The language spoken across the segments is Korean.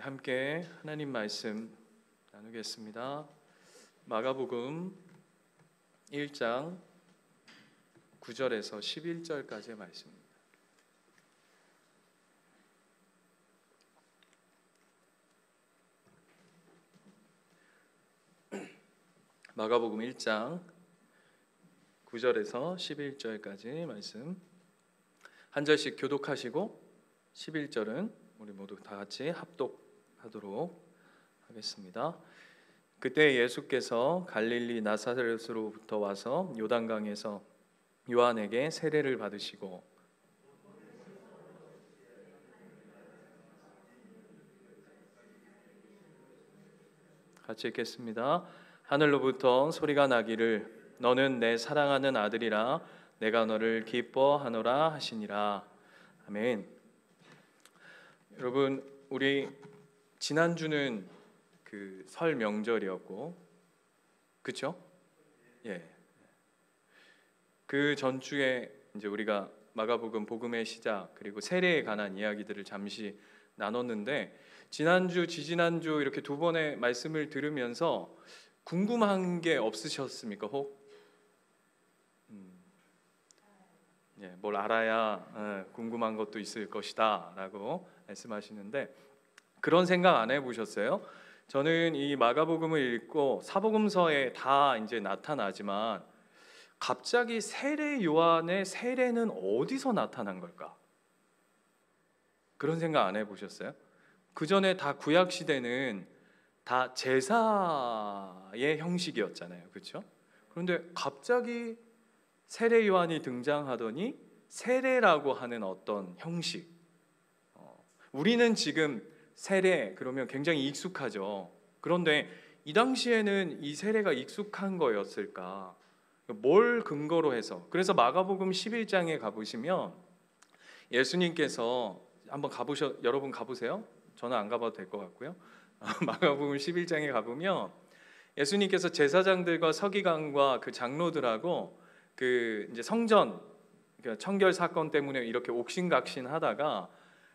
함께 하나님 말씀 나누겠습니다. 마가복음 1장 9절에서 11절까지의 말씀입니다. 마가복음 1장 9절에서 11절까지 말씀 한 절씩 교독하시고 11절은 우리 모두 다 같이 합독하도록 하겠습니다. 그때 예수께서 갈릴리 나사렛으로부터 와서 요단강에서 요한에게 세례를 받으시고 같이 읽겠습니다. 하늘로부터 소리가 나기를 너는 내 사랑하는 아들이라 내가 너를 기뻐하노라 하시니라. 아멘. 여러분, 우리 지난주는 그 설 명절이었고, 그렇죠? 예. 그 전주에 이제 우리가 마가복음 복음의 시작 그리고 세례에 관한 이야기들을 잠시 나눴는데, 지난주, 지지난주 이렇게 두 번의 말씀을 들으면서 궁금한 게 없으셨습니까? 혹? 예, 뭘 알아야 궁금한 것도 있을 것이다 라고 말씀하시는데, 그런 생각 안 해보셨어요? 저는 이 마가복음을 읽고 사복음서에 다 이제 나타나지만 갑자기 세례 요한의 세례는 어디서 나타난 걸까? 그런 생각 안 해보셨어요? 그 전에 다 구약 시대는 다 제사의 형식이었잖아요, 그렇죠? 그런데 갑자기 세례 요한이 등장하더니 세례라고 하는 어떤 형식, 우리는 지금 세례 그러면 굉장히 익숙하죠. 그런데 이 당시에는 이 세례가 익숙한 거였을까? 뭘 근거로 해서? 그래서 마가복음 11장에 가보시면 예수님께서 한번 여러분 가보세요. 저는 안 가봐도 될 것 같고요. 마가복음 11장에 가보면 예수님께서 제사장들과 서기관과 그 장로들하고 그 이제 성전 청결 사건 때문에 이렇게 옥신각신 하다가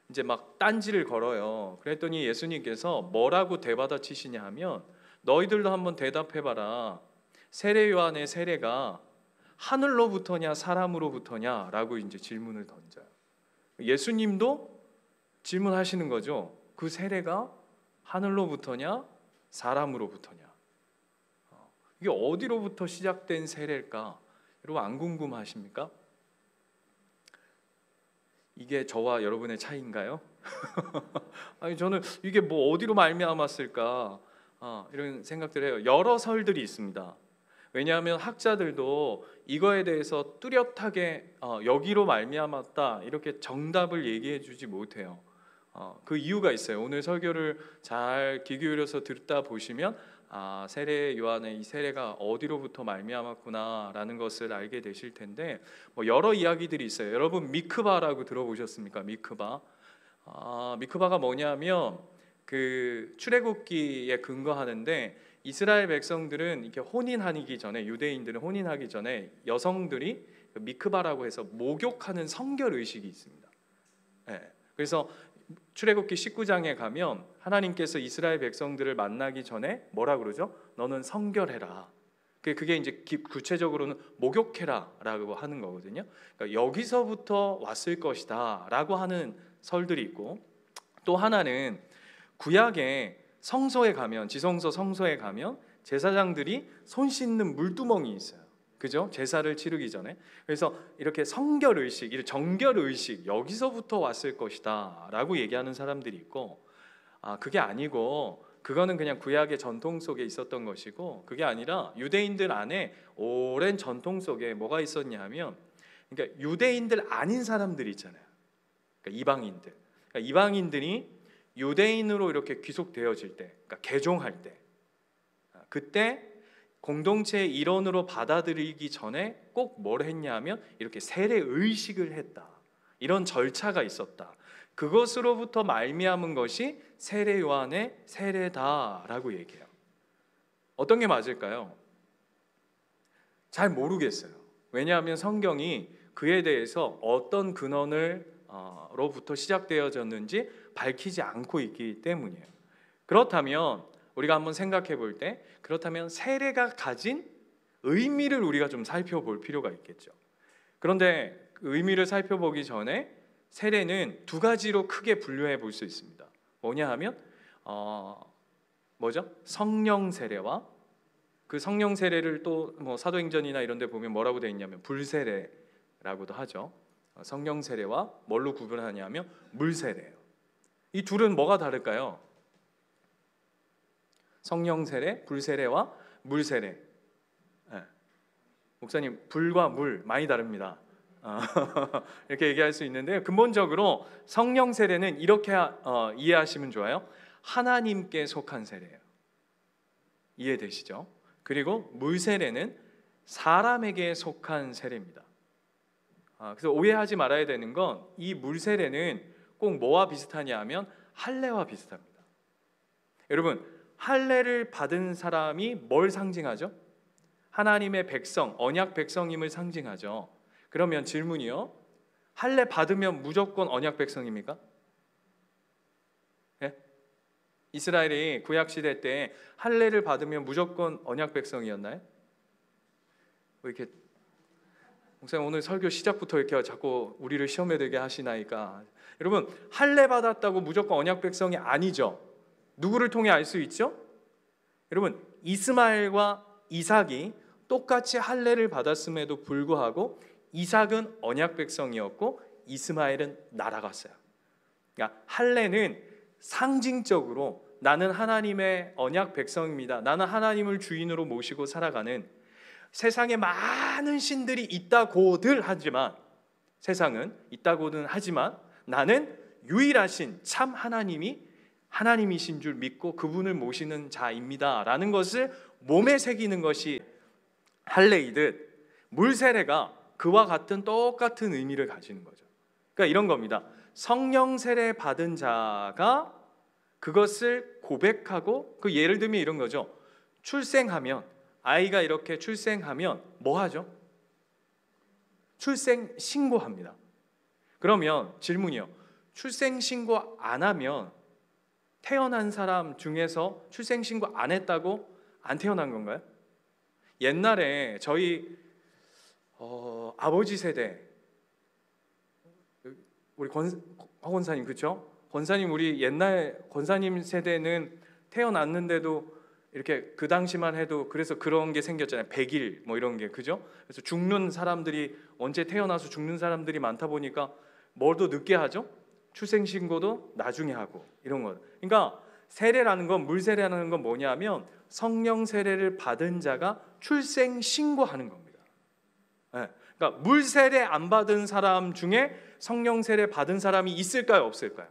이제 막 딴지를 걸어요. 그랬더니 예수님께서 뭐라고 대받아치시냐 하면 너희들도 한번 대답해봐라. 세례 요한의 세례가 하늘로부터냐 사람으로부터냐 라고 이제 질문을 던져요. 예수님도 질문하시는 거죠. 그 세례가 하늘로부터냐 사람으로부터냐, 이게 어디로부터 시작된 세례일까? 여러분 안 궁금하십니까? 이게 저와 여러분의 차이인가요? 아니, 저는 이게 뭐 어디로 말미암았을까 이런 생각들을 해요. 여러 설들이 있습니다. 왜냐하면 학자들도 이거에 대해서 뚜렷하게 여기로 말미암았다 이렇게 정답을 얘기해 주지 못해요. 그 이유가 있어요. 오늘 설교를 잘 귀 기울여서 듣다 보시면 세례 요한의 이 세례가 어디로부터 말미암았구나라는 것을 알게 되실 텐데, 뭐 여러 이야기들이 있어요. 여러분 미크바라고 들어보셨습니까? 미크바가 뭐냐면 그 출애굽기에 근거하는데, 이스라엘 백성들은 이렇게 혼인하기 전에, 유대인들은 혼인하기 전에 여성들이 미크바라고 해서 목욕하는 성결 의식이 있습니다. 네. 그래서 출애굽기 19장에 가면 하나님께서 이스라엘 백성들을 만나기 전에 뭐라 그러죠? 너는 성결해라. 그게 이제 구체적으로는 목욕해라라고 하는 거거든요. 그러니까 여기서부터 왔을 것이다라고 하는 설들이 있고, 또 하나는 구약의 성소에 가면, 지성소 성소에 가면 제사장들이 손 씻는 물두멍이 있어요. 그죠? 제사를 치르기 전에. 그래서 이렇게 성결 의식, 정결 의식 여기서부터 왔을 것이다 라고 얘기하는 사람들이 있고, 그게 아니고 그거는 그냥 구약의 전통 속에 있었던 것이고, 그게 아니라 유대인들 안에 오랜 전통 속에 뭐가 있었냐 하면, 그러니까 유대인들 아닌 사람들이 있잖아요. 그러니까 이방인들. 그러니까 이방인들이 유대인으로 이렇게 귀속되어질 때, 그러니까 개종할 때, 그때 공동체의 일원으로 받아들이기 전에 꼭 뭘 했냐면 이렇게 세례 의식을 했다. 이런 절차가 있었다. 그것으로부터 말미암은 것이 세례 요한의 세례다라고 얘기해요. 어떤 게 맞을까요? 잘 모르겠어요. 왜냐하면 성경이 그에 대해서 어떤 근원을 로부터 시작되어졌는지 밝히지 않고 있기 때문이에요. 그렇다면 우리가 한번 생각해 볼 때, 그렇다면 세례가 가진 의미를 우리가 좀 살펴볼 필요가 있겠죠. 그런데 그 의미를 살펴보기 전에 세례는 두 가지로 크게 분류해 볼 수 있습니다. 뭐냐 하면 뭐죠? 성령 세례와, 그 성령 세례를 또 뭐 사도행전이나 이런 데 보면 뭐라고 되어 있냐면 불세례라고도 하죠. 성령 세례와 뭘로 구분하냐면 물세례예요. 이 둘은 뭐가 다를까요? 성령 세례, 불세례와 물세례. 네. 목사님, 불과 물 많이 다릅니다. 이렇게 얘기할 수 있는데, 근본적으로 성령 세례는 이렇게 이해하시면 좋아요. 하나님께 속한 세례예요. 이해되시죠? 그리고 물세례는 사람에게 속한 세례입니다. 그래서 오해하지 말아야 되는 건, 이 물세례는 꼭 뭐와 비슷하냐 하면 할례와 비슷합니다. 여러분, 할례를 받은 사람이 뭘 상징하죠? 하나님의 백성, 언약 백성임을 상징하죠. 그러면 질문이요, 할례 받으면 무조건 언약 백성입니까? 예? 이스라엘이 구약 시대 때 할례를 받으면 무조건 언약 백성이었나요? 왜 이렇게 목사님 오늘 설교 시작부터 이렇게 자꾸 우리를 시험에 들게 하시나이까? 여러분, 할례 받았다고 무조건 언약 백성이 아니죠. 누구를 통해 알 수 있죠? 여러분, 이스마엘과 이삭이 똑같이 할례를 받았음에도 불구하고 이삭은 언약 백성이었고 이스마엘은 날아갔어요. 그러니까 할례는 상징적으로 나는 하나님의 언약 백성입니다, 나는 하나님을 주인으로 모시고 살아가는, 세상에 많은 신들이 있다고들 하지만, 세상은 있다고는 하지만 나는 유일하신 참 하나님이신 줄 믿고 그분을 모시는 자입니다 라는 것을 몸에 새기는 것이 할례이듯, 물세례가 그와 같은 똑같은 의미를 가지는 거죠. 그러니까 이런 겁니다. 성령 세례 받은 자가 그것을 고백하고, 그 예를 들면 이런 거죠. 출생하면, 아이가 이렇게 출생하면 뭐 하죠? 출생 신고합니다. 그러면 질문이요, 출생 신고 안 하면 태어난 사람 중에서 출생 신고 안 했다고 안 태어난 건가요? 옛날에 저희 아버지 세대, 우리 권사님, 그렇죠? 권사님, 우리 옛날 권사님 세대는 태어났는데도 이렇게 그 당시만 해도 그래서 그런 게 생겼잖아요. 100일 뭐 이런 게, 그죠? 그래서 죽는 사람들이, 언제 태어나서 죽는 사람들이 많다 보니까 뭘 더 늦게 하죠? 출생 신고도 나중에 하고 이런 거. 그러니까 세례라는 건, 물세례라는 건 뭐냐면 성령 세례를 받은 자가 출생 신고하는 겁니다. 네. 그러니까 물세례 안 받은 사람 중에 성령 세례 받은 사람이 있을까요, 없을까요?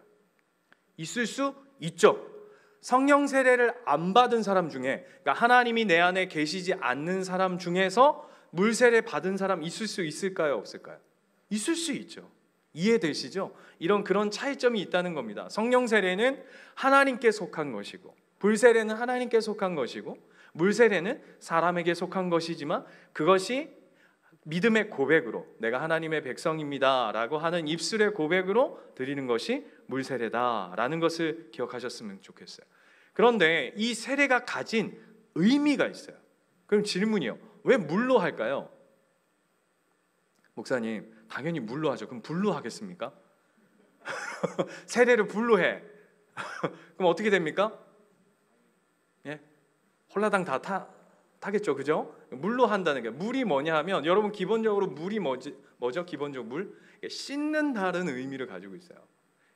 있을 수 있죠. 성령 세례를 안 받은 사람 중에, 그러니까 하나님이 내 안에 계시지 않는 사람 중에서 물세례 받은 사람 있을 수 있을까요, 없을까요? 있을 수 있죠. 이해되시죠? 그런 차이점이 있다는 겁니다. 성령 세례는 하나님께 속한 것이고, 불세례는 하나님께 속한 것이고, 물세례는 사람에게 속한 것이지만 그것이 믿음의 고백으로, 내가 하나님의 백성입니다 라고 하는 입술의 고백으로 드리는 것이 물세례다 라는 것을 기억하셨으면 좋겠어요. 그런데 이 세례가 가진 의미가 있어요. 그럼 질문이요, 왜 물로 할까요? 목사님, 당연히 물로 하죠. 그럼 불로 하겠습니까? 세례를 불로 해. 그럼 어떻게 됩니까? 예? 홀라당 다 타겠죠, 그죠? 물로 한다는 게, 물이 뭐냐 하면, 여러분 기본적으로 물이 뭐죠? 기본적으로 물, 씻는다는 의미를 가지고 있어요.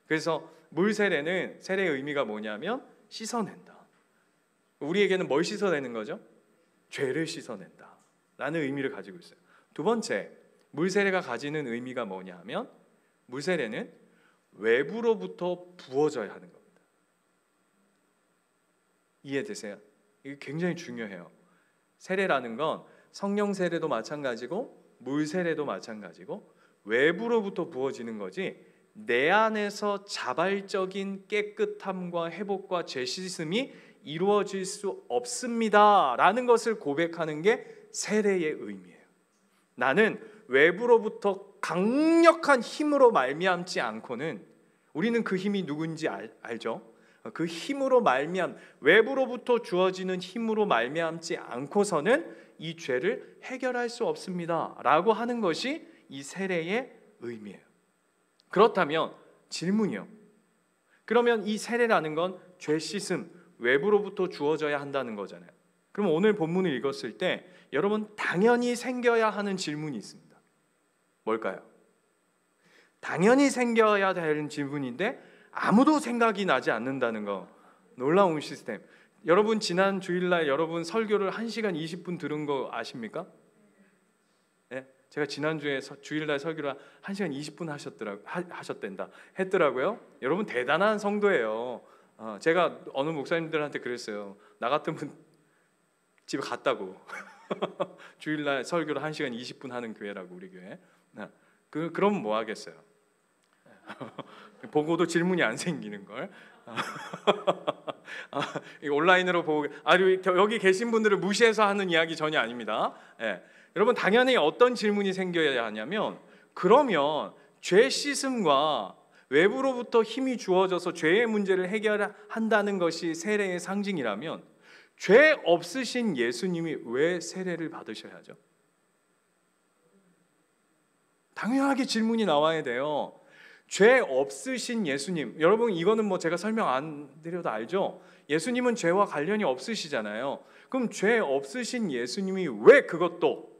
그래서 물 세례는, 세례의 의미가 뭐냐면 씻어낸다. 우리에게는 뭘 씻어내는 거죠? 죄를 씻어낸다 라는 의미를 가지고 있어요. 두 번째, 물 세례가 가지는 의미가 뭐냐 하면, 물 세례는 외부로부터 부어져야 하는 겁니다. 이해되세요? 이게 굉장히 중요해요. 세례라는 건 성령 세례도 마찬가지고 물 세례도 마찬가지고 외부로부터 부어지는 거지, 내 안에서 자발적인 깨끗함과 회복과 죄 씻음이 이루어질 수 없습니다 라는 것을 고백하는 게 세례의 의미예요. 나는 외부로부터 강력한 힘으로 말미암지 않고는, 우리는 그 힘이 누군지 알죠? 그 힘으로 말미암 외부로부터 주어지는 힘으로 말미암지 않고서는 이 죄를 해결할 수 없습니다 라고 하는 것이 이 세례의 의미예요. 그렇다면 질문이요. 그러면 이 세례라는 건 죄 씻음, 외부로부터 주어져야 한다는 거잖아요. 그럼 오늘 본문을 읽었을 때 여러분 당연히 생겨야 하는 질문이 있습니다. 뭘까요? 당연히 생겨야 되는 질문인데 아무도 생각이 나지 않는다는 거, 놀라운 시스템. 여러분 지난 주일날 여러분 설교를 1시간 20분 들은 거 아십니까? 네? 제가 지난주에 주일날 설교를 1시간 20분 했더라고요. 여러분 대단한 성도예요. 제가 어느 목사님들한테 그랬어요. 나 같으면 집에 갔다고. 주일날 설교를 1시간 20분 하는 교회라고, 우리 교회. 그럼 뭐 하겠어요? 보고도 질문이 안 생기는 걸. 온라인으로 보고 여기 계신 분들을 무시해서 하는 이야기 전혀 아닙니다. 여러분 당연히 어떤 질문이 생겨야 하냐면, 그러면 죄 씻음과 외부로부터 힘이 주어져서 죄의 문제를 해결한다는 것이 세례의 상징이라면 죄 없으신 예수님이 왜 세례를 받으셔야죠? 당연하게 질문이 나와야 돼요. 죄 없으신 예수님, 여러분 이거는 뭐 제가 설명 안 드려도 알죠? 예수님은 죄와 관련이 없으시잖아요. 그럼 죄 없으신 예수님이 왜 그것도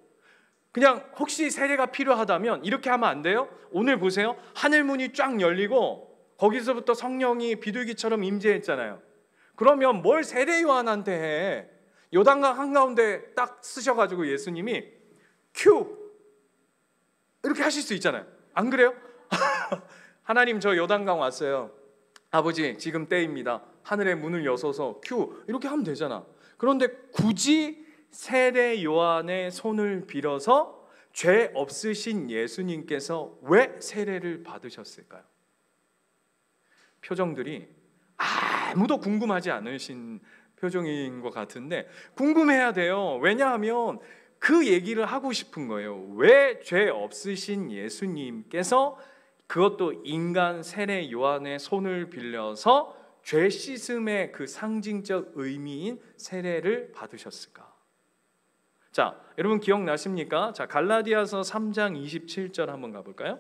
그냥 혹시 세례가 필요하다면 이렇게 하면 안 돼요? 오늘 보세요. 하늘 문이 쫙 열리고 거기서부터 성령이 비둘기처럼 임재했잖아요. 그러면 뭘 세례 요한한테 해? 요단강 한가운데 딱 쓰셔가지고 예수님이 큐 이렇게 하실 수 있잖아요. 안 그래요? 하나님 저 요단강 왔어요. 아버지 지금 때입니다. 하늘의 문을 여서서 큐 이렇게 하면 되잖아. 그런데 굳이 세례 요한의 손을 빌어서 죄 없으신 예수님께서 왜 세례를 받으셨을까요? 표정들이 아무도 궁금하지 않으신 표정인 것 같은데 궁금해야 돼요. 왜냐하면 그 얘기를 하고 싶은 거예요. 왜 죄 없으신 예수님께서 그것도 인간 세례 요한의 손을 빌려서 죄 씻음의 그 상징적 의미인 세례를 받으셨을까? 자, 여러분 기억나십니까? 자, 갈라디아서 3장 27절 한번 가볼까요?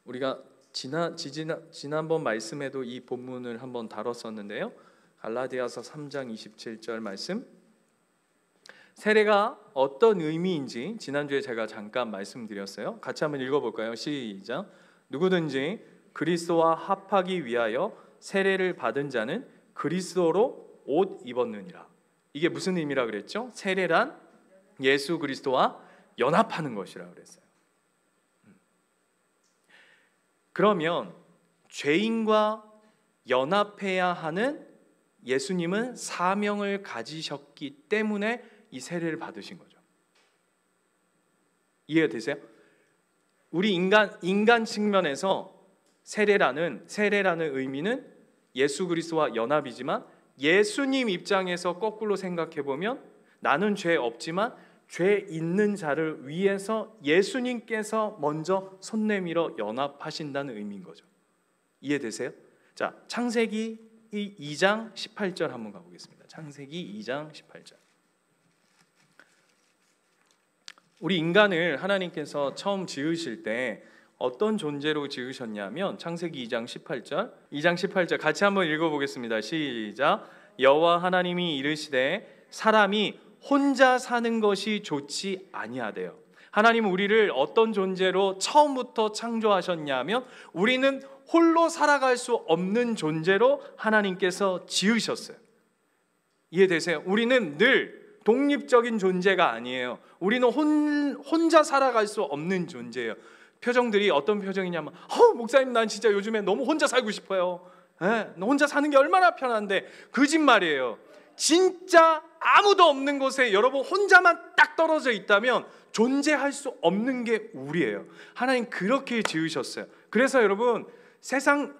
우리가 지난번 말씀에도 이 본문을 한번 다뤘었는데요. 갈라디아서 3장 27절 말씀. 세례가 어떤 의미인지 지난주에 제가 잠깐 말씀드렸어요. 같이 한번 읽어볼까요? 시작. 누구든지 그리스도와 합하기 위하여 세례를 받은 자는 그리스도로 옷 입었느니라. 이게 무슨 의미라 그랬죠? 세례란 예수 그리스도와 연합하는 것이라 그랬어요. 그러면 죄인과 연합해야 하는 예수님은 사명을 가지셨기 때문에 이 세례를 받으신 거죠. 이해가 되세요? 우리 인간 측면에서 세례라는 의미는 예수 그리스도와 연합이지만 예수님 입장에서 거꾸로 생각해 보면 나는 죄 없지만 죄 있는 자를 위해서 예수님께서 먼저 손 내밀어 연합하신다는 의미인 거죠. 이해되세요? 자, 창세기 2장 18절 한번 가보겠습니다. 창세기 2장 18절. 우리 인간을 하나님께서 처음 지으실 때 어떤 존재로 지으셨냐면 창세기 2장 18절 같이 한번 읽어보겠습니다. 시작. 여호와 하나님이 이르시되 사람이 혼자 사는 것이 좋지 아니하대요. 하나님은 우리를 어떤 존재로 처음부터 창조하셨냐면 우리는 홀로 살아갈 수 없는 존재로 하나님께서 지으셨어요. 이해되세요? 우리는 늘 독립적인 존재가 아니에요. 우리는 혼자 살아갈 수 없는 존재예요. 표정들이 어떤 표정이냐면 목사님 난 진짜 요즘에 너무 혼자 살고 싶어요. 혼자 사는 게 얼마나 편한데. 거짓말이에요. 진짜 아무도 없는 곳에 여러분 혼자만 딱 떨어져 있다면 존재할 수 없는 게 우리예요. 하나님 그렇게 지으셨어요. 그래서 여러분 세상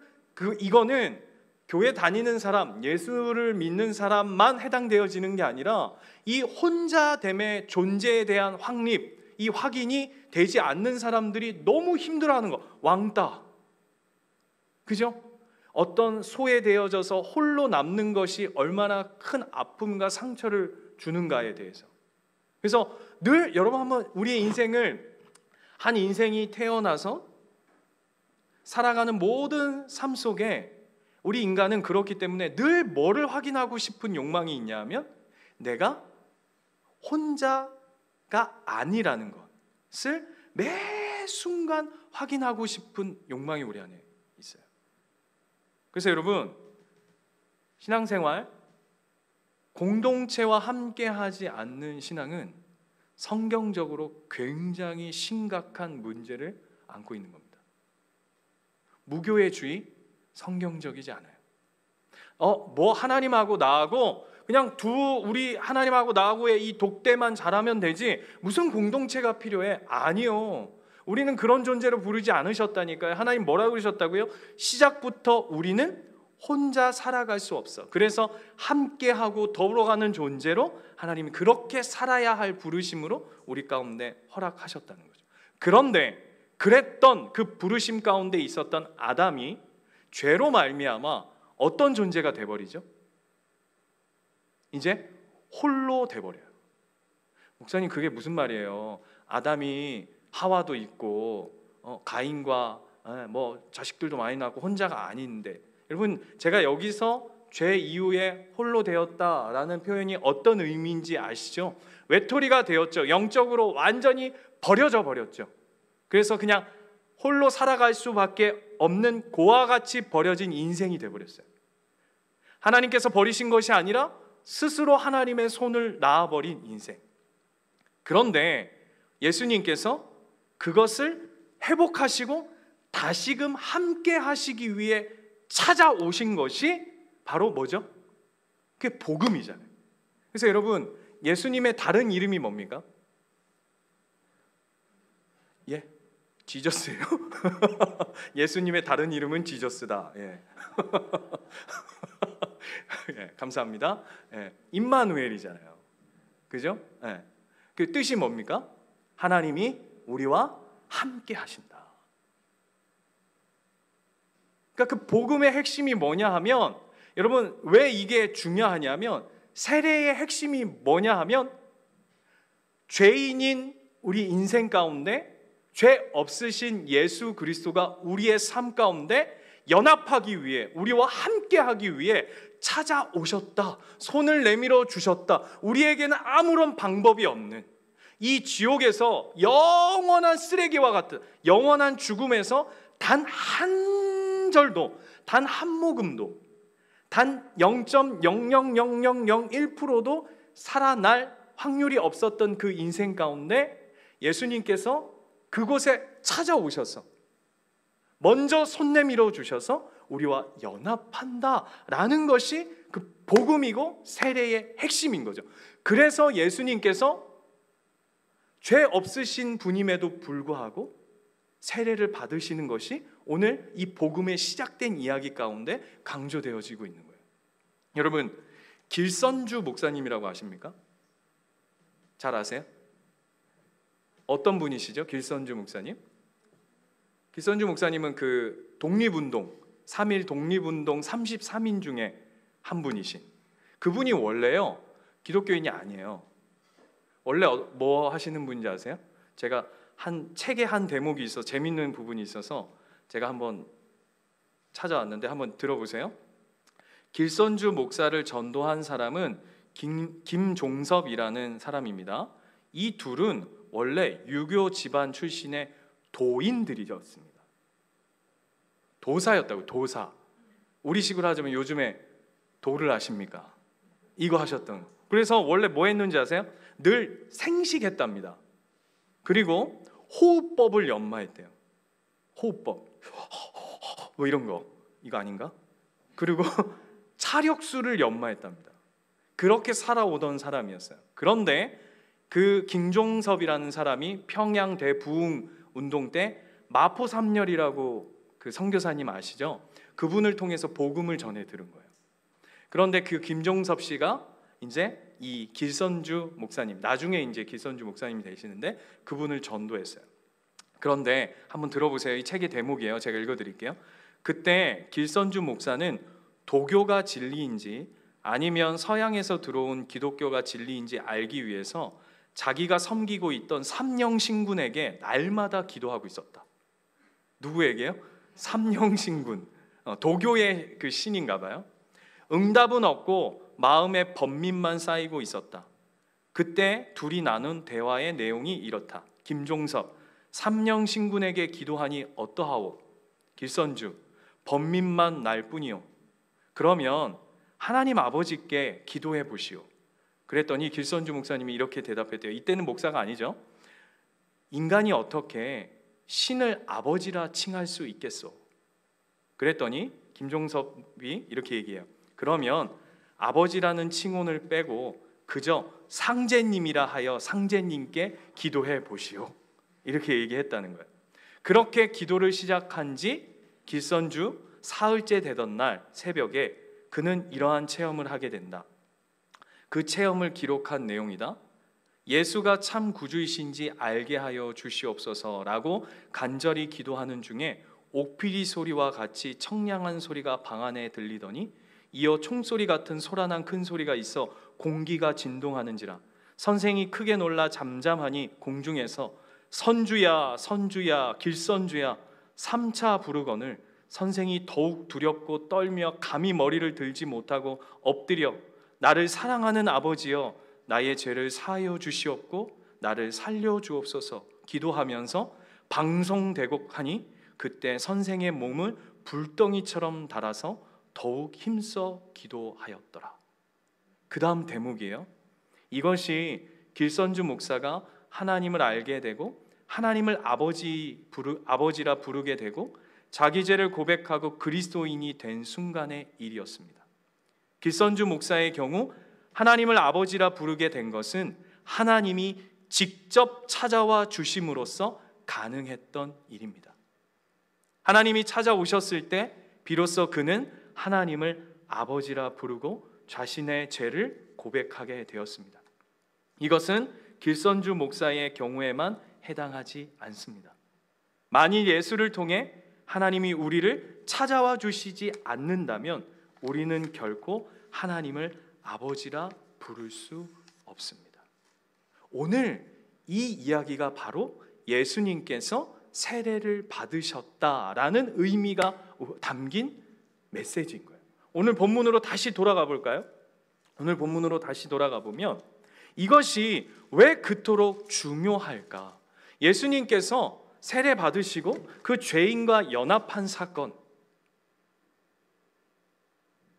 이거는 교회 다니는 사람, 예수를 믿는 사람만 해당되어지는 게 아니라 이 혼자됨의 존재에 대한 확립, 이 확인이 되지 않는 사람들이 너무 힘들어하는 거. 왕따, 그죠? 어떤 소외되어져서 홀로 남는 것이 얼마나 큰 아픔과 상처를 주는가에 대해서. 그래서 늘 여러분 한번 우리의 인생을, 한 인생이 태어나서 살아가는 모든 삶 속에 우리 인간은 그렇기 때문에 늘 뭐를 확인하고 싶은 욕망이 있냐면 내가 혼자가 아니라는 것을 매 순간 확인하고 싶은 욕망이 우리 안에 있어요. 그래서 여러분, 신앙생활, 공동체와 함께하지 않는 신앙은 성경적으로 굉장히 심각한 문제를 안고 있는 겁니다. 무교의 주의, 성경적이지 않아요. 뭐 하나님하고 나하고 그냥 우리 하나님하고 나하고의 이 독대만 잘하면 되지 무슨 공동체가 필요해? 아니요. 우리는 그런 존재로 부르지 않으셨다니까요. 하나님 뭐라고 그러셨다고요? 시작부터 우리는 혼자 살아갈 수 없어. 그래서 함께하고 더불어가는 존재로 하나님이 그렇게 살아야 할 부르심으로 우리 가운데 허락하셨다는 거죠. 그런데 그랬던 그 부르심 가운데 있었던 아담이 죄로 말미암아 어떤 존재가 돼버리죠? 이제 홀로 돼버려요. 목사님, 그게 무슨 말이에요? 아담이 하와도 있고 가인과 뭐 자식들도 많이 낳고 혼자가 아닌데. 여러분, 제가 여기서 죄 이후에 홀로 되었다라는 표현이 어떤 의미인지 아시죠? 외톨이가 되었죠. 영적으로 완전히 버려져 버렸죠. 그래서 그냥 홀로 살아갈 수밖에 없는 고와 같이 버려진 인생이 되어버렸어요. 하나님께서 버리신 것이 아니라 스스로 하나님의 손을 놔버린 인생. 그런데 예수님께서 그것을 회복하시고 다시금 함께 하시기 위해 찾아오신 것이 바로 뭐죠? 그게 복음이잖아요. 그래서 여러분, 예수님의 다른 이름이 뭡니까? 예? 지저스예요? 예수님의 다른 이름은 지저스다. 예. 예, 감사합니다. 예, 임마누엘이잖아요. 그죠? 예. 그 뜻이 뭡니까? 하나님이 우리와 함께 하신다. 그러니까 그 복음의 핵심이 뭐냐 하면, 여러분 왜 이게 중요하냐면, 세례의 핵심이 뭐냐 하면 죄인인 우리 인생 가운데 죄 없으신 예수 그리스도가 우리의 삶 가운데 연합하기 위해, 우리와 함께하기 위해 찾아오셨다. 손을 내밀어 주셨다. 우리에게는 아무런 방법이 없는 이 지옥에서 영원한 쓰레기와 같은 영원한 죽음에서 단 한 절도, 단 한 모금도, 단 0.00001%도 살아날 확률이 없었던 그 인생 가운데 예수님께서 그곳에 찾아오셔서 먼저 손 내밀어 주셔서 우리와 연합한다라는 것이 그 복음이고 세례의 핵심인 거죠. 그래서 예수님께서 죄 없으신 분임에도 불구하고 세례를 받으시는 것이 오늘 이 복음의 시작된 이야기 가운데 강조되어지고 있는 거예요. 여러분, 길선주 목사님이라고 아십니까? 잘 아세요? 어떤 분이시죠? 길선주 목사님? 길선주 목사님은 그 독립운동, 3.1 독립운동 33인 중에 한 분이신, 그분이 원래요 기독교인이 아니에요. 원래 뭐 하시는 분인지 아세요? 제가 책에 한 대목이 있어 재밌는 부분이 있어서 제가 한번 찾아왔는데 한번 들어보세요. 길선주 목사를 전도한 사람은 김종섭이라는 사람입니다. 이 둘은 원래 유교 집안 출신의 도인들이었습니다. 도사였다고. 도사. 우리식으로 하자면 요즘에 도를 아십니까? 이거 하셨던. 그래서 원래 뭐 했는지 아세요? 늘 생식했답니다. 그리고 호흡법을 연마했대요. 호흡법 뭐 이런 거, 이거 아닌가? 그리고 차력술을 연마했답니다. 그렇게 살아오던 사람이었어요. 그런데 그 김종섭이라는 사람이 평양 대부흥 운동 때 마포 삼렬이라고 그 선교사님 아시죠? 그분을 통해서 복음을 전해 들은 거예요. 그런데 그 김종섭 씨가 이제 이 길선주 목사님, 나중에 이제 길선주 목사님이 되시는데 그분을 전도했어요. 그런데 한번 들어보세요. 이 책의 대목이에요. 제가 읽어드릴게요. 그때 길선주 목사는 도교가 진리인지 아니면 서양에서 들어온 기독교가 진리인지 알기 위해서 자기가 섬기고 있던 삼령신군에게 날마다 기도하고 있었다. 누구에게요? 삼령신군, 도교의 그 신인가 봐요. 응답은 없고 마음의 번민만 쌓이고 있었다. 그때 둘이 나눈 대화의 내용이 이렇다. 김종섭, 삼령신군에게 기도하니 어떠하오? 길선주, 번민만 날 뿐이요. 그러면 하나님 아버지께 기도해 보시오. 그랬더니 길선주 목사님이 이렇게 대답했대요. 이때는 목사가 아니죠. 인간이 어떻게 신을 아버지라 칭할 수 있겠소? 그랬더니 김종섭이 이렇게 얘기해요. 그러면 아버지라는 칭혼을 빼고 그저 상제님이라 하여 상제님께 기도해 보시오. 이렇게 얘기했다는 거예요. 그렇게 기도를 시작한 지 길선주 사흘째 되던 날 새벽에 그는 이러한 체험을 하게 된다. 그 체험을 기록한 내용이다. 예수가 참 구주이신지 알게 하여 주시옵소서라고 간절히 기도하는 중에 옥피리 소리와 같이 청량한 소리가 방 안에 들리더니 이어 총소리 같은 소란한 큰 소리가 있어 공기가 진동하는지라. 선생이 크게 놀라 잠잠하니 공중에서 선주야 선주야 길선주야 3차 부르거늘 선생이 더욱 두렵고 떨며 감히 머리를 들지 못하고 엎드려 나를 사랑하는 아버지여 나의 죄를 사하여 주시옵고 나를 살려 주옵소서 기도하면서 방송되고 하니 그때 선생의 몸을 불덩이처럼 달아서 더욱 힘써 기도하였더라. 그 다음 대목이에요. 이것이 길선주 목사가 하나님을 알게 되고 하나님을 아버지라 부르게 되고 자기 죄를 고백하고 그리스도인이 된 순간의 일이었습니다. 길선주 목사의 경우 하나님을 아버지라 부르게 된 것은 하나님이 직접 찾아와 주심으로써 가능했던 일입니다. 하나님이 찾아오셨을 때 비로소 그는 하나님을 아버지라 부르고 자신의 죄를 고백하게 되었습니다. 이것은 길선주 목사의 경우에만 해당하지 않습니다. 만일 예수를 통해 하나님이 우리를 찾아와 주시지 않는다면 우리는 결코 하나님을 아버지라 부를 수 없습니다. 오늘 이 이야기가 바로 예수님께서 세례를 받으셨다라는 의미가 담긴 메시지인 거예요. 오늘 본문으로 다시 돌아가 볼까요? 오늘 본문으로 다시 돌아가 보면 이것이 왜 그토록 중요할까? 예수님께서 세례 받으시고 그 죄인과 연합한 사건,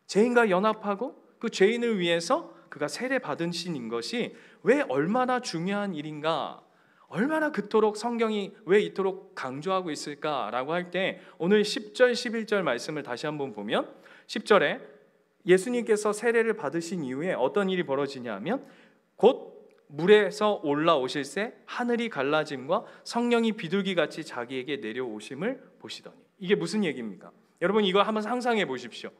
죄인과 연합하고 그 죄인을 위해서 그가 세례 받으신 것이 왜 얼마나 중요한 일인가, 얼마나 그토록 성경이 왜 이토록 강조하고 있을까라고 할 때 오늘 10절 11절 말씀을 다시 한번 보면 10절에 예수님께서 세례를 받으신 이후에 어떤 일이 벌어지냐 하면 곧 물에서 올라오실새 하늘이 갈라짐과 성령이 비둘기같이 자기에게 내려오심을 보시더니. 이게 무슨 얘기입니까? 여러분 이거 한번 상상해 보십시오.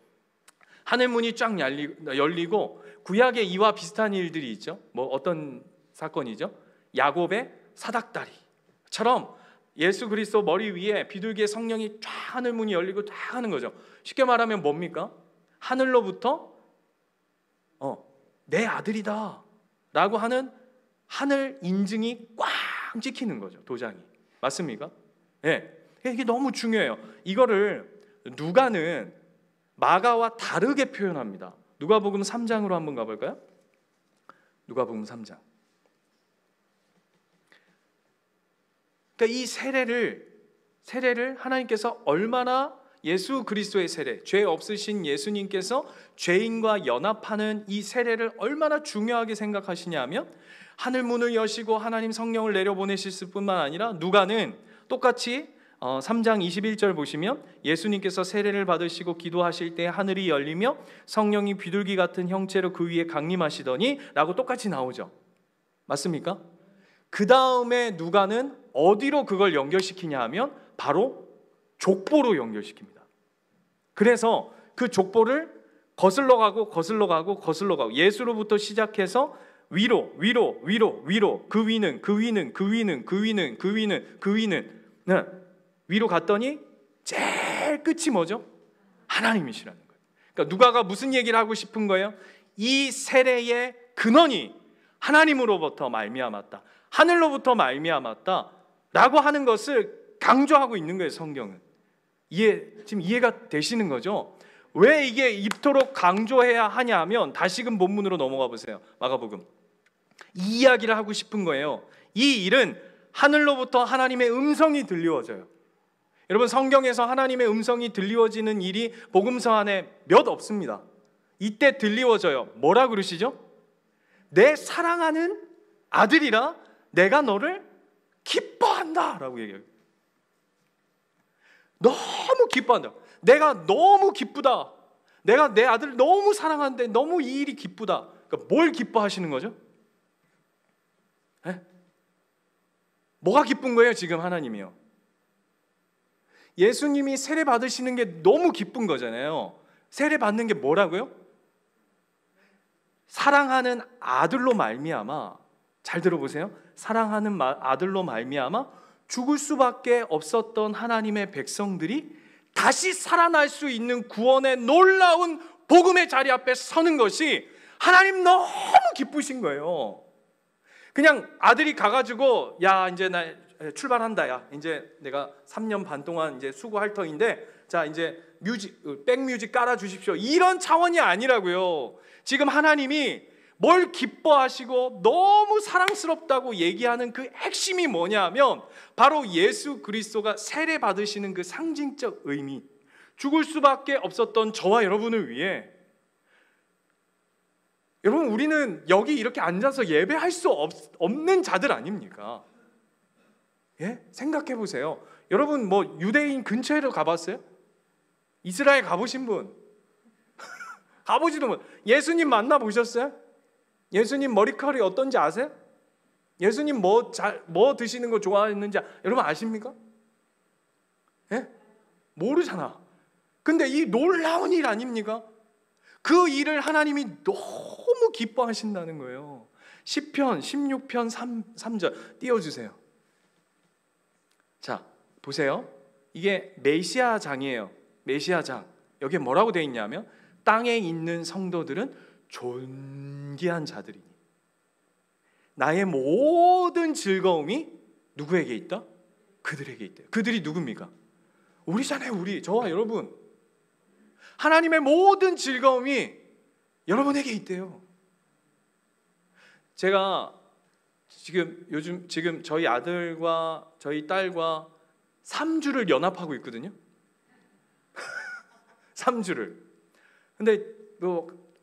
하늘문이 쫙 열리고 구약의 이와 비슷한 일들이 있죠. 뭐 어떤 사건이죠? 야곱의 사닥다리처럼 예수 그리스도 머리 위에 비둘기의 성령이 쫙 하늘문이 열리고 쫙 하는 거죠. 쉽게 말하면 뭡니까? 하늘로부터 내 아들이다 라고 하는 하늘 인증이 꽉 찍히는 거죠. 도장이. 맞습니까? 네. 이게 너무 중요해요. 이거를 누가는 마가와 다르게 표현합니다. 누가복음 3장으로 한번 가볼까요? 누가복음 3장. 그러니까 이 세례를 하나님께서 얼마나 예수 그리스도의 세례, 죄 없으신 예수님께서 죄인과 연합하는 이 세례를 얼마나 중요하게 생각하시냐면 하늘문을 여시고 하나님 성령을 내려보내실 뿐만 아니라 누가는 똑같이 3장 21절 보시면 예수님께서 세례를 받으시고 기도하실 때 하늘이 열리며 성령이 비둘기 같은 형체로 그 위에 강림하시더니 라고 똑같이 나오죠. 맞습니까? 그 다음에 누가는 어디로 그걸 연결시키냐 하면 바로 족보로 연결시킵니다. 그래서 그 족보를 거슬러 가고 예수로부터 시작해서 위로 그 위는 위로 갔더니 제일 세례의 끝이 뭐죠? 하나님이시라는 거예요. 그러니까 누가가 무슨 얘기를 하고 싶은 거예요? 이 세례의 근원이 하나님으로부터 말미암았다, 하늘로부터 말미암았다 라고 하는 것을 강조하고 있는 거예요. 성경은 지금 이해가 되시는 거죠? 왜 이게 이토록 강조해야 하냐 하면 다시금 본문으로 넘어가 보세요. 마가복음. 이 이야기를 하고 싶은 거예요. 이 일은 하늘로부터 하나님의 음성이 들리워져요. 여러분, 성경에서 하나님의 음성이 들리워지는 일이 복음서 안에 몇 없습니다. 이때 들리워져요. 뭐라 그러시죠? 내 사랑하는 아들이라 내가 너를 기뻐한다 라고 얘기해요. 너무 기뻐한다. 내가 너무 기쁘다. 내가 내 아들을 너무 사랑하는데 너무 이 일이 기쁘다. 그러니까 뭘 기뻐하시는 거죠? 에? 뭐가 기쁜 거예요 지금 하나님이요? 예수님이 세례 받으시는 게 너무 기쁜 거잖아요. 세례 받는 게 뭐라고요? 사랑하는 아들로 말미암아, 잘 들어보세요. 사랑하는 아들로 말미암아 죽을 수밖에 없었던 하나님의 백성들이 다시 살아날 수 있는 구원의 놀라운 복음의 자리 앞에 서는 것이 하나님 너무 기쁘신 거예요. 그냥 아들이 가가지고 야 이제 나 출발한다, 야 이제 내가 3년 반 동안 이제 수고할 터인데 자 이제 백뮤직 깔아 주십시오, 이런 차원이 아니라고요. 지금 하나님이 뭘 기뻐하시고 너무 사랑스럽다고 얘기하는 그 핵심이 뭐냐면 바로 예수 그리스도가 세례 받으시는 그 상징적 의미, 죽을 수밖에 없었던 저와 여러분을 위해, 여러분 우리는 여기 이렇게 앉아서 예배할 수 없는 자들 아닙니까? 예? 생각해 보세요. 여러분 뭐 유대인 근처에도 가봤어요? 이스라엘 가보신 분? 가보지도 못. 예수님 만나보셨어요? 예수님 머리컬이 어떤지 아세요? 예수님 뭐 드시는 거 좋아했는지 여러분 아십니까? 예? 모르잖아. 근데 이 놀라운 일 아닙니까? 그 일을 하나님이 너무 기뻐하신다는 거예요. 시편 16편 3절 띄워주세요. 자 보세요. 이게 메시아 장이에요. 메시아 장. 여기에 뭐라고 되어 있냐면 땅에 있는 성도들은 존귀한 자들이니 나의 모든 즐거움이 누구에게 있다? 그들에게 있다. 그들이 누굽니까? 우리잖아요. 우리, 저와 여러분. 하나님의 모든 즐거움이 여러분에게 있대요. 제가 지금 저희 아들과 저희 딸과 3주를 연합하고 있거든요. 3주를. 근데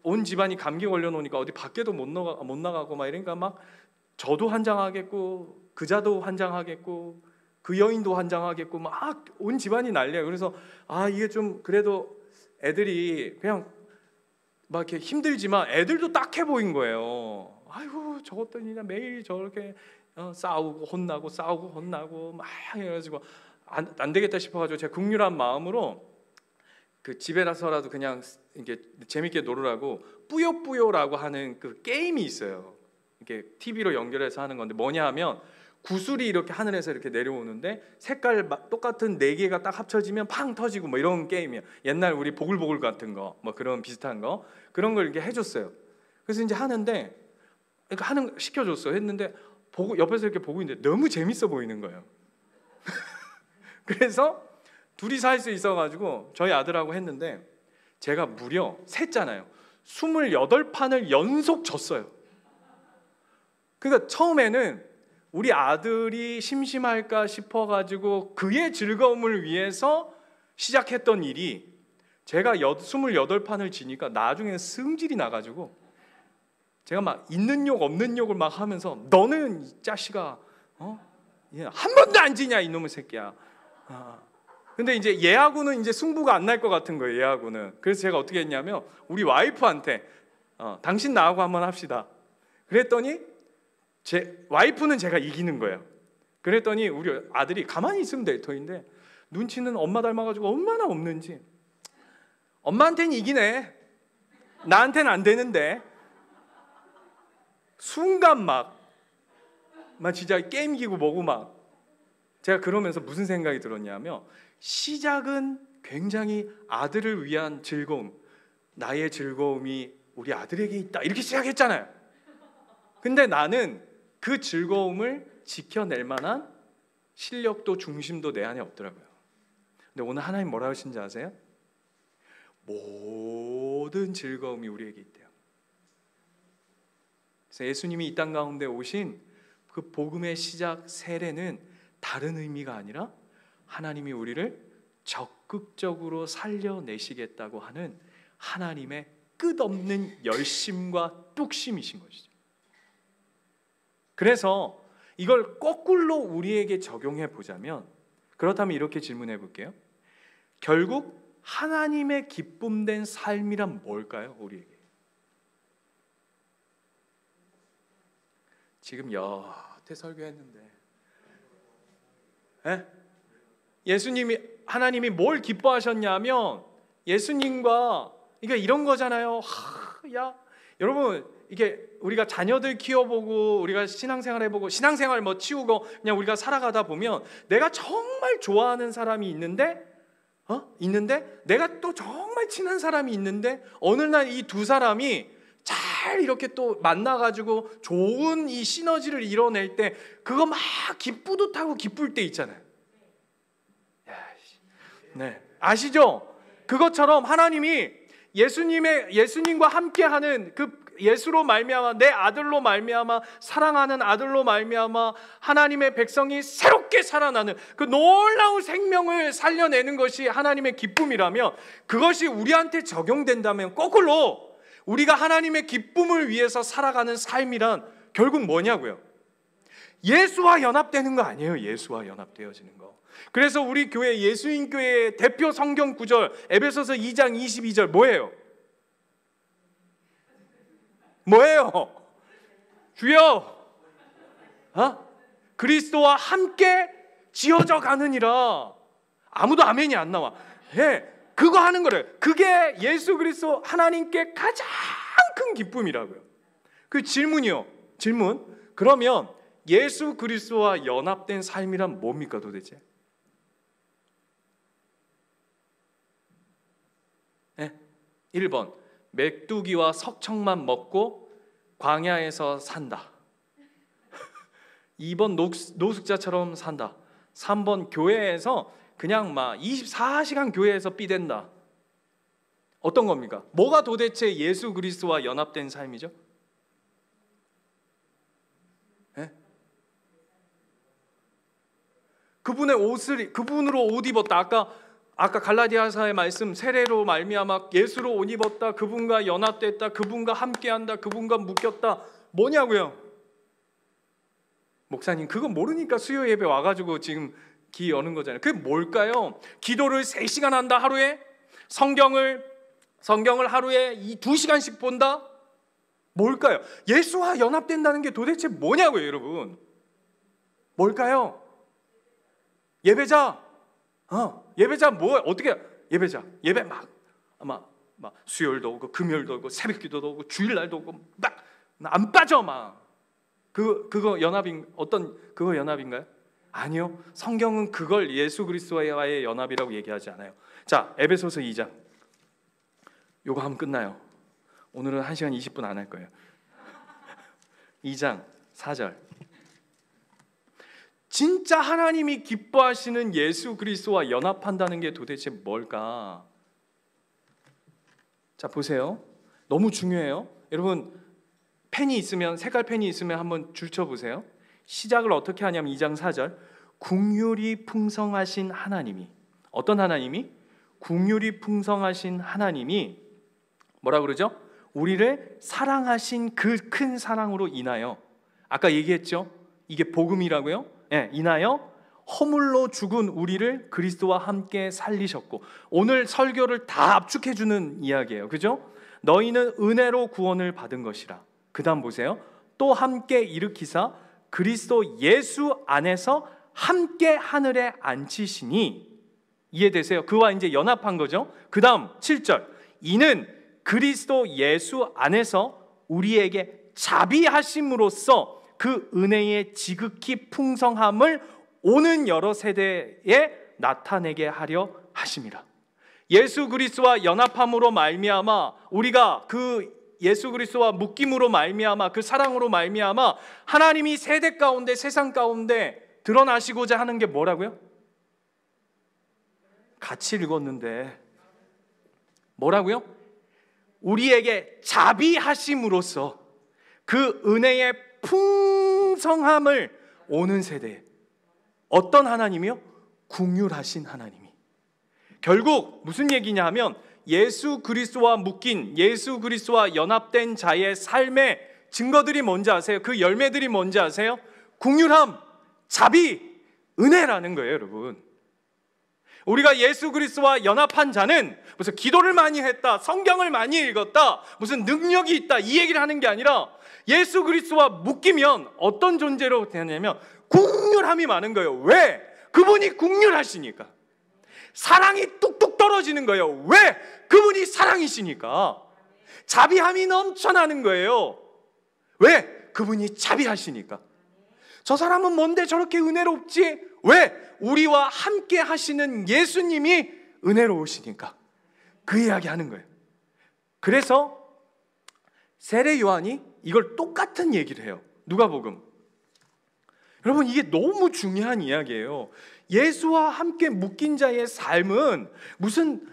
온 집안이 감기 걸려 놓으니까 어디 밖에도 못 나가고 막 이러니까 막 저도 환장하겠고 그자도 환장하겠고 그 여인도 환장하겠고 막 온 집안이 난리야. 그래서 이게 좀 그래도 애들이 그냥 막 이렇게 힘들지만 애들도 딱해 보인 거예요. 아이고 저것들 그냥 매일 저렇게 싸우고 혼나고 싸우고 혼나고 막 해가지고 안 되겠다 싶어가지고 제가 긍휼한 마음으로 그 집에 나서라도 그냥 이렇게 재밌게 놀으라고 뿌요뿌요라고 하는 그 게임이 있어요. 이렇게 TV로 연결해서 하는 건데 뭐냐 하면 구슬이 이렇게 하늘에서 이렇게 내려오는데 색깔 똑같은 4개가 딱 합쳐지면 팡 터지고 뭐 이런 게임이에요. 옛날 우리 보글보글 같은 거 뭐 그런 비슷한 거 그런 걸 이렇게 해줬어요. 그래서 이제 하는데 그러니까 시켜줬어. 했는데 옆에서 이렇게 보고 있는데 너무 재밌어 보이는 거예요. 그래서 둘이서 할 수 있어가지고 저희 아들하고 했는데 제가 무려 셌잖아요. 28판을 연속 졌어요. 그러니까 처음에는 우리 아들이 심심할까 싶어가지고 그의 즐거움을 위해서 시작했던 일이 제가 28판을 지니까 나중에 승질이 나가지고 제가 막 있는 욕 없는 욕을 막 하면서 너는 이 자식아 한 번도 안 지냐 이놈의 새끼야. 근데 이제 얘하고는 이제 승부가 안 날 것 같은 거예요. 얘하고는. 그래서 제가 어떻게 했냐면 우리 와이프한테 당신 나하고 한번 합시다. 그랬더니 제 와이프는 제가 이기는 거예요. 그랬더니 우리 아들이 가만히 있으면 될 터인데 눈치는 엄마 닮아가지고 얼마나 없는지. 엄마한테는 이기네. 나한테는 안 되는데. 순간 막 진짜 게임기고 뭐고 막 제가 그러면서 무슨 생각이 들었냐면 시작은 굉장히 아들을 위한 즐거움, 나의 즐거움이 우리 아들에게 있다 이렇게 시작했잖아요. 근데 나는 그 즐거움을 지켜낼 만한 실력도 중심도 내 안에 없더라고요. 근데 오늘 하나님 뭐라고 하신지 아세요? 모든 즐거움이 우리에게 있대요. 그래서 예수님이 이 땅 가운데 오신 그 복음의 시작 세례는 다른 의미가 아니라 하나님이 우리를 적극적으로 살려내시겠다고 하는 하나님의 끝없는 열심과 뚝심이신 것이죠. 그래서 이걸 거꾸로 우리에게 적용해 보자면, 그렇다면 이렇게 질문해 볼게요. 결국 하나님의 기쁨된 삶이란 뭘까요? 우리에게 지금 여태 설교했는데 예수님이, 하나님이 뭘 기뻐하셨냐면 예수님과 이게 이런 거잖아요. 야 여러분, 이게 우리가 자녀들 키워보고 우리가 신앙생활 해보고 신앙생활 뭐 치우고 그냥 우리가 살아가다 보면 내가 정말 좋아하는 사람이 있는데 내가 또 정말 친한 사람이 있는데 어느 날 이 두 사람이 잘 이렇게 또 만나가지고 좋은 이 시너지를 이뤄낼 때 그거 막 뿌듯하고 기쁠 때 있잖아요. 네, 아시죠? 그것처럼 하나님이 예수님과 함께하는 그 예수로 말미암아, 내 아들로 말미암아, 사랑하는 아들로 말미암아 하나님의 백성이 새롭게 살아나는 그 놀라운 생명을 살려내는 것이 하나님의 기쁨이라면, 그것이 우리한테 적용된다면 거꾸로 우리가 하나님의 기쁨을 위해서 살아가는 삶이란 결국 뭐냐고요? 예수와 연합되는 거 아니에요. 예수와 연합되어지는 거. 그래서 우리 교회 예수인교회의 대표 성경 구절 에베소서 2장 22절 뭐예요? 주여 그리스도와 함께 지어져 가느니라. 아무도 아멘이 안 나와. 그거 하는 거래요. 그게 예수 그리스도 하나님께 가장 큰 기쁨이라고요. 그 질문이요. 그러면 예수 그리스도와 연합된 삶이란 뭡니까 도대체? 1번 메뚜기와 석청만 먹고 광야에서 산다. 2번 노숙자처럼 산다. 3번 교회에서 그냥 막 24시간 교회에서 삐댄다. 어떤 겁니까? 뭐가 도대체 예수 그리스도와 연합된 삶이죠? 그분으로 옷 입었다. 아까 갈라디아서의 말씀, 세례로 말미암아 예수로 옷 입었다, 그분과 연합됐다, 그분과 함께한다, 그분과 묶였다. 뭐냐고요? 목사님 그거 모르니까 수요 예배 와가지고 지금 귀 여는 거잖아요. 그게 뭘까요? 기도를 3시간 한다 하루에? 성경을 하루에 2시간씩 본다? 뭘까요? 예수와 연합된다는 게 도대체 뭐냐고요 여러분? 뭘까요? 예배자 뭐야? 어떻게 예배자? 예배 막 수요일도 오고 금요일도 오고 새벽기도도 오고 주일날도 오고 막 안 빠져 막. 그거 연합인가요? 아니요. 성경은 그걸 예수 그리스도와의 연합이라고 얘기하지 않아요. 자, 에베소서 2장. 요거 하면 끝나요. 오늘은 1시간 20분 안 할 거예요. 2장 4절. 진짜 하나님이 기뻐하시는 예수 그리스도와 연합한다는 게 도대체 뭘까? 자, 보세요. 너무 중요해요. 여러분 색깔 펜이 있으면 한번 줄쳐 보세요. 시작을 어떻게 하냐면 2장 4절. 긍휼이 풍성하신 하나님이, 어떤 하나님이? 긍휼이 풍성하신 하나님이 뭐라 그러죠? 우리를 사랑하신 그 큰 사랑으로 인하여, 아까 얘기했죠? 이게 복음이라고요? 인하여 허물로 죽은 우리를 그리스도와 함께 살리셨고, 오늘 설교를 다 압축해 주는 이야기예요. 그죠? 너희는 은혜로 구원을 받은 것이라. 그 다음 보세요. 또 함께 일으키사 그리스도 예수 안에서 함께 하늘에 앉히시니. 이해되세요? 그와 이제 연합한 거죠. 그 다음 7절. 이는 그리스도 예수 안에서 우리에게 자비하심으로써 그 은혜의 지극히 풍성함을 오는 여러 세대에 나타내게 하려 하심이라. 예수 그리스도와 연합함으로 말미암아 우리가 그 예수 그리스도와 묶임으로 말미암아 그 사랑으로 말미암아 하나님이 세대 가운데 세상 가운데 드러나시고자 하는 게 뭐라고요? 같이 읽었는데 뭐라고요? 우리에게 자비하심으로써 그 은혜의 풍성함을 오는 세대에 어떤 하나님이요? 긍휼하신 하나님이. 결국 무슨 얘기냐 하면 예수 그리스도와 묶인 예수 그리스도와 연합된 자의 삶의 증거들이 뭔지 아세요? 그 열매들이 뭔지 아세요? 긍휼함, 자비, 은혜라는 거예요, 여러분. 우리가 예수 그리스도와 연합한 자는 무슨 기도를 많이 했다, 성경을 많이 읽었다, 무슨 능력이 있다 이 얘기를 하는 게 아니라 예수 그리스도와 묶이면 어떤 존재로 되냐면 긍휼함이 많은 거예요. 왜? 그분이 긍휼하시니까. 사랑이 뚝뚝 떨어지는 거예요. 왜? 그분이 사랑이시니까. 자비함이 넘쳐나는 거예요. 왜? 그분이 자비하시니까. 저 사람은 뭔데 저렇게 은혜롭지? 왜? 우리와 함께 하시는 예수님이 은혜로우시니까. 그 이야기 하는 거예요. 그래서 세례 요한이 이걸 똑같은 얘기를 해요. 누가복음. 여러분, 이게 너무 중요한 이야기예요. 예수와 함께 묶인 자의 삶은 무슨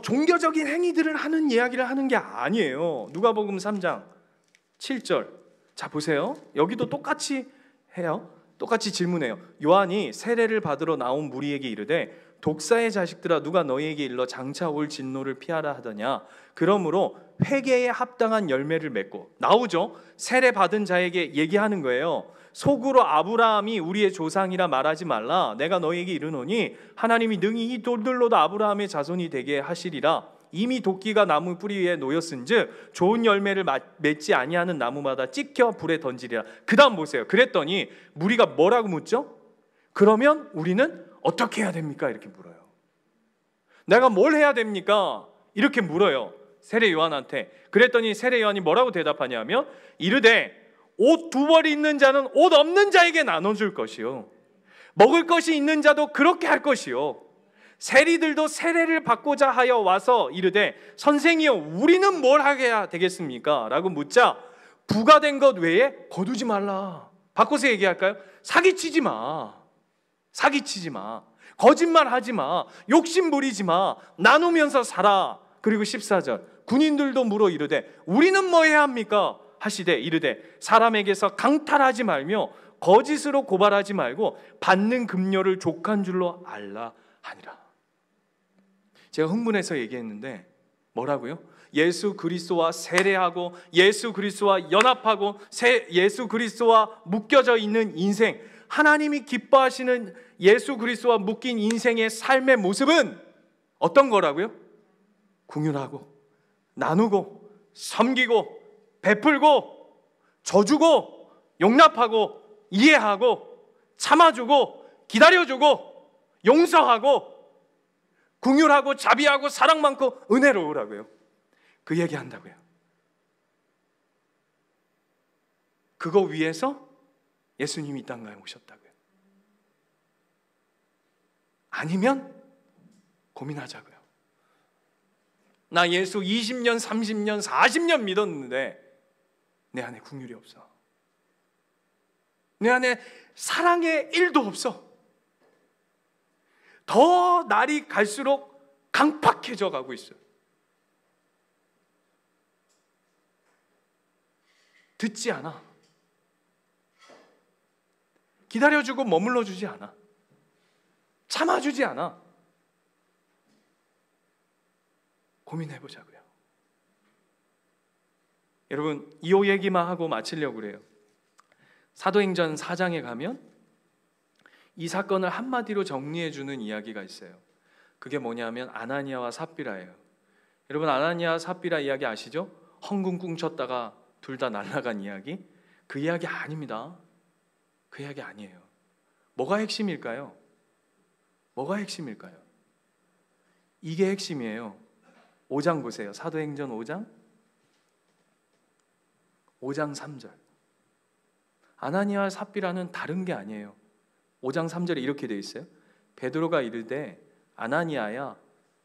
종교적인 행위들을 하는 이야기를 하는 게 아니에요. 누가복음 3장 7절. 자, 보세요. 여기도 똑같이 해요. 똑같이 질문해요. 요한이 세례를 받으러 나온 무리에게 이르되 독사의 자식들아 누가 너희에게 일러 장차 올 진노를 피하라 하더냐. 그러므로 회개에 합당한 열매를 맺고. 나오죠. 세례 받은 자에게 얘기하는 거예요. 속으로 아브라함이 우리의 조상이라 말하지 말라. 내가 너희에게 이르노니 하나님이 능히 이 돌들로도 아브라함의 자손이 되게 하시리라. 이미 도끼가 나무 뿌리 위에 놓였은즉 좋은 열매를 맺지 아니하는 나무마다 찍혀 불에 던지리라. 그 다음 보세요. 그랬더니 무리가 뭐라고 묻죠? 그러면 우리는 어떻게 해야 됩니까? 이렇게 물어요. 내가 뭘 해야 됩니까? 이렇게 물어요. 세례 요한한테. 그랬더니 세례 요한이 뭐라고 대답하냐면 이르되 옷 2벌이 있는 자는 옷 없는 자에게 나눠줄 것이요 먹을 것이 있는 자도 그렇게 할 것이요 세리들도 세례를 받고자 하여 와서 이르되 선생이여 우리는 뭘 하게 되겠습니까? 라고 묻자 부과된 것 외에 거두지 말라. 바꿔서 얘기할까요? 사기치지 마. 사기치지 마. 거짓말하지 마. 욕심 부리지 마. 나누면서 살아. 그리고 14절 군인들도 물어 이르되 우리는 뭐 해야 합니까? 하시되 이르되 사람에게서 강탈하지 말며 거짓으로 고발하지 말고 받는 급료를 족한 줄로 알라 하니라. 제가 흥분해서 얘기했는데 뭐라고요? 예수 그리스도와 세례하고 예수 그리스도와 연합하고 예수 그리스도와 묶여져 있는 인생, 하나님이 기뻐하시는 예수 그리스도와 묶인 인생의 삶의 모습은 어떤 거라고요? 긍휼하고 나누고 섬기고 베풀고 져주고 용납하고 이해하고 참아주고 기다려주고 용서하고 긍휼하고 자비하고 사랑 많고 은혜로우라고요. 그 얘기 한다고요. 그거 위해서 예수님이 이 땅에 오셨다고요. 아니면 고민하자고요. 나 예수 20년, 30년, 40년 믿었는데 내 안에 긍휼이 없어. 내 안에 사랑의 1도 없어. 더 날이 갈수록 강팍해져 가고 있어요. 듣지 않아. 기다려주고 머물러주지 않아. 참아주지 않아. 고민해보자고요. 여러분, 이 얘기만 하고 마치려고 그래요. 사도행전 4장에 가면 이 사건을 한마디로 정리해주는 이야기가 있어요. 그게 뭐냐면 아나니아와 삽비라예요. 여러분, 아나니아와 삽비라 이야기 아시죠? 헌금 꿍쳤다가 둘 다 날아간 이야기. 그 이야기 아닙니다. 그 이야기 아니에요. 뭐가 핵심일까요? 뭐가 핵심일까요? 이게 핵심이에요. 5장 보세요. 사도행전 5장 3절. 아나니아와 삽비라는 다른 게 아니에요. 5장 3절에 이렇게 돼 있어요. 베드로가 이르되 아나니아야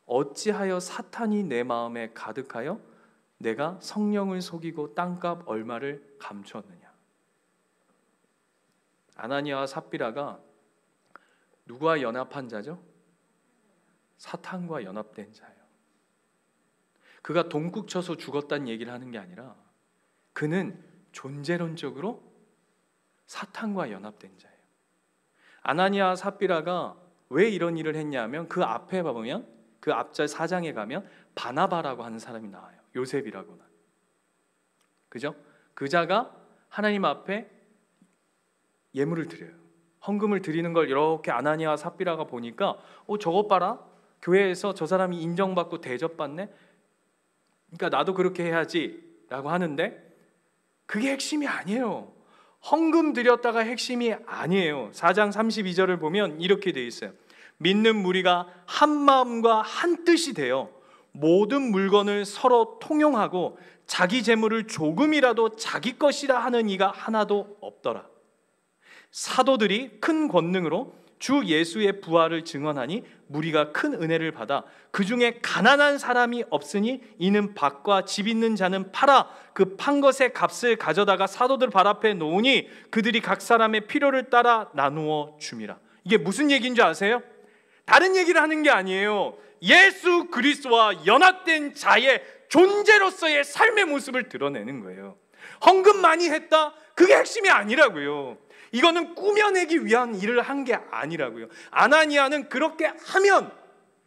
어찌하여 사탄이 내 마음에 가득하여 내가 성령을 속이고 땅값 얼마를 감추었느냐. 아나니아와 삽비라가 누구와 연합한 자죠? 사탄과 연합된 자예요. 그가 동국 쳐서 죽었다는 얘기를 하는 게 아니라 그는 존재론적으로 사탄과 연합된 자예요. 아나니아와 삽비라가 왜 이런 일을 했냐면 그 앞에 보면 그 앞절 4장에 가면 바나바라고 하는 사람이 나와요. 요셉이라고나. 그죠? 그 자가 하나님 앞에 예물을 드려요. 헌금을 드리는 걸 이렇게 아나니아와 삽비라가 보니까 저것 봐라. 교회에서 저 사람이 인정받고 대접받네. 그러니까 나도 그렇게 해야지 라고 하는데 그게 핵심이 아니에요. 헌금 드렸다가 핵심이 아니에요. 4장 32절을 보면 이렇게 되어 있어요. 믿는 무리가 한 마음과 한 뜻이 되어 모든 물건을 서로 통용하고 자기 재물을 조금이라도 자기 것이라 하는 이가 하나도 없더라. 사도들이 큰 권능으로 주 예수의 부활을 증언하니 무리가 큰 은혜를 받아 그 중에 가난한 사람이 없으니 이는 밭과 집 있는 자는 팔아 그 판 것의 값을 가져다가 사도들 발 앞에 놓으니 그들이 각 사람의 필요를 따라 나누어 줌이라. 이게 무슨 얘기인 줄 아세요? 다른 얘기를 하는 게 아니에요. 예수 그리스도와 연합된 자의 존재로서의 삶의 모습을 드러내는 거예요. 헌금 많이 했다? 그게 핵심이 아니라고요. 이거는 꾸며내기 위한 일을 한 게 아니라고요. 아나니아는 그렇게 하면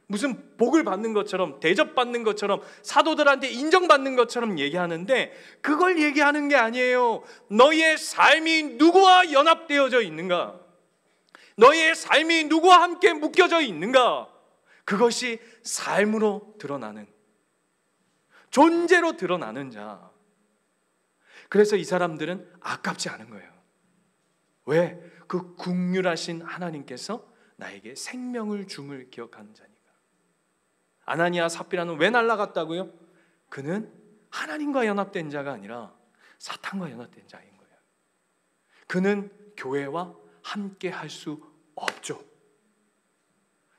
무슨 복을 받는 것처럼 대접받는 것처럼 사도들한테 인정받는 것처럼 얘기하는데 그걸 얘기하는 게 아니에요. 너희의 삶이 누구와 연합되어져 있는가? 너희의 삶이 누구와 함께 묶여져 있는가? 그것이 삶으로 드러나는, 존재로 드러나는 자. 그래서 이 사람들은 아깝지 않은 거예요. 왜? 그 긍휼하신 하나님께서 나에게 생명을 줌을 기억하는 자니까. 아나니아 삽비라는 왜 날아갔다고요? 그는 하나님과 연합된 자가 아니라 사탄과 연합된 자인 거예요. 그는 교회와 함께 할 수 없죠.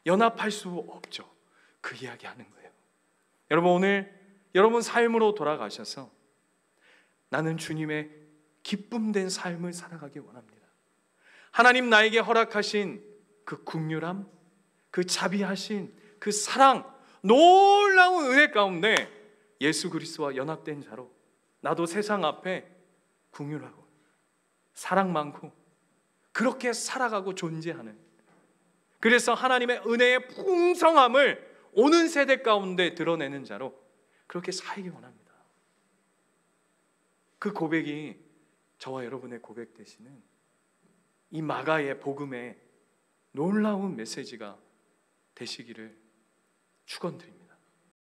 연합할 수 없죠. 그 이야기 하는 거예요. 여러분, 오늘 여러분 삶으로 돌아가셔서 나는 주님의 기쁨된 삶을 살아가기 원합니다. 하나님 나에게 허락하신 그 긍휼함, 그 자비하신 그 사랑, 놀라운 은혜 가운데 예수 그리스도와 연합된 자로 나도 세상 앞에 긍휼하고 사랑 많고 그렇게 살아가고 존재하는, 그래서 하나님의 은혜의 풍성함을 오는 세대 가운데 드러내는 자로 그렇게 살기 원합니다. 그 고백이 저와 여러분의 고백 되시는 이 마가의 복음의 놀라운 메시지가 되시기를 축원드립니다.